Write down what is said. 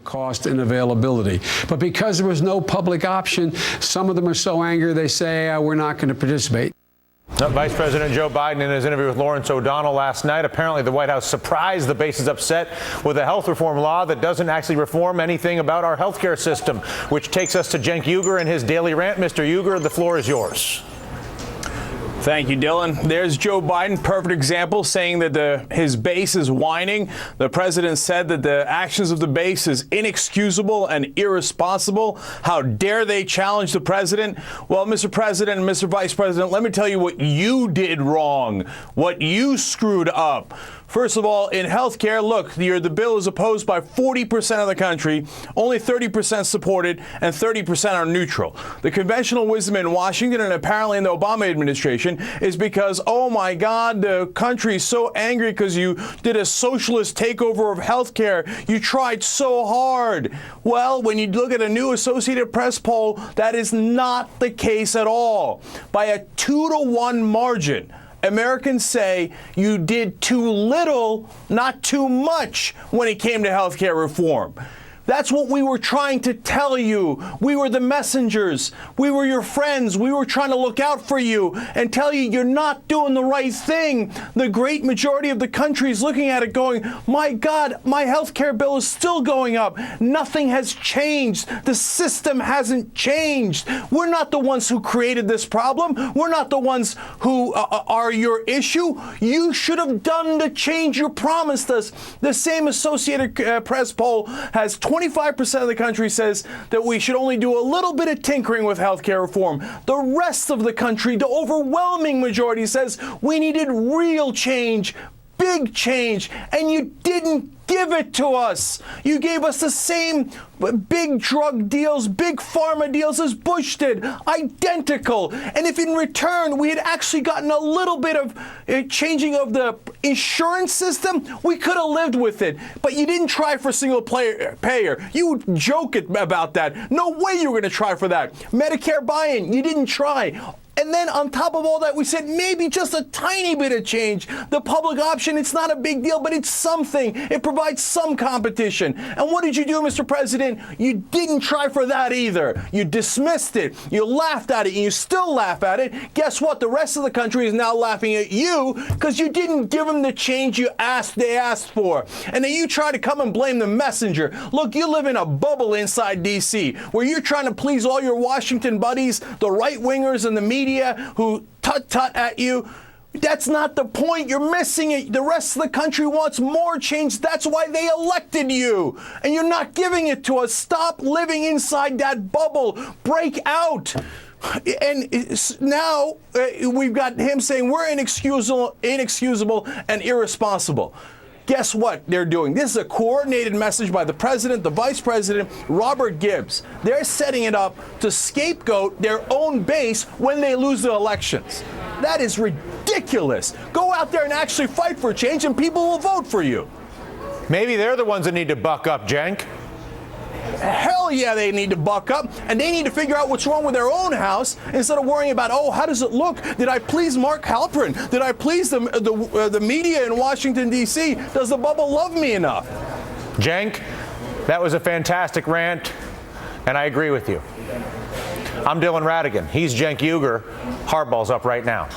Cost and availability. But because there was no public option, some of them are so angry they say, we're not going to participate. Vice President Joe Biden, in his interview with Lawrence O'Donnell last night, apparently the White House surprised the base is upset with a health reform law that doesn't actually reform anything about our health care system, which takes us to Cenk Uygur and his daily rant. Mr. Uygur, the floor is yours. Thank you, Dylan. There's Joe Biden, perfect example, saying that his base is whining. The president said that the actions of the base is inexcusable and irresponsible. How dare they challenge the president? Well, Mr. President and Mr. Vice President, let me tell you what you did wrong, what you screwed up. First of all, in health care, look, the bill is opposed by 40% of the country, only 30% supported, and 30% are neutral. The conventional wisdom in Washington and apparently in the Obama administration is because, oh my God, the country is so angry because you did a socialist takeover of health care. You tried so hard. Well, when you look at a new Associated Press poll, that is not the case at all. By a 2-to-1 margin, Americans say you did too little, not too much, when it came to health care reform. That's what we were trying to tell you. We were the messengers. We were your friends. We were trying to look out for you and tell you you're not doing the right thing. The great majority of the country is looking at it going, my God, my health care bill is still going up. Nothing has changed. The system hasn't changed. We're not the ones who created this problem. We're not the ones who are your issue. You should have done the change you promised us. The same Associated Press poll has 25% of the country says that we should only do a little bit of tinkering with health care reform. The rest of the country, the overwhelming majority, says we needed real change, big change, and you didn't give it to us. You gave us the same big drug deals, big pharma deals as Bush did, identical. And if in return we had actually gotten a little bit of changing of the insurance system, we could have lived with it. But you didn't try for single payer. You joke about that. No way you were going to try for that. Medicare buy-in, you didn't try. And then on top of all that, we said maybe just a tiny bit of change. The public option, it's not a big deal, but it's something. It provides some competition. And what did you do, Mr. President? You didn't try for that either. You dismissed it. You laughed at it, and you still laugh at it. Guess what? The rest of the country is now laughing at you because you didn't give them the change they asked for. And then you try to come and blame the messenger. Look, you live in a bubble inside D.C. where you're trying to please all your Washington buddies, the right-wingers and the media who tut-tut at you. That's not the point. You're missing it. The rest of the country wants more change. That's why they elected you. And you're not giving it to us. Stop living inside that bubble. Break out. And now we've got him saying we're inexcusable and irresponsible. Guess what they're doing? This is a coordinated message by the president, the vice president, Robert Gibbs. They're setting it up to scapegoat their own base when they lose the elections. That is ridiculous. Go out there and actually fight for change and people will vote for you. Maybe they're the ones that need to buck up, Cenk. Hell yeah, they need to buck up, and they need to figure out what's wrong with their own house instead of worrying about, oh, how does it look? Did I please Mark Halperin? Did I please the media in Washington, D.C.? Does the bubble love me enough? Cenk, that was a fantastic rant, and I agree with you. I'm Dylan Ratigan. He's Cenk Uygur. Hardball's up right now.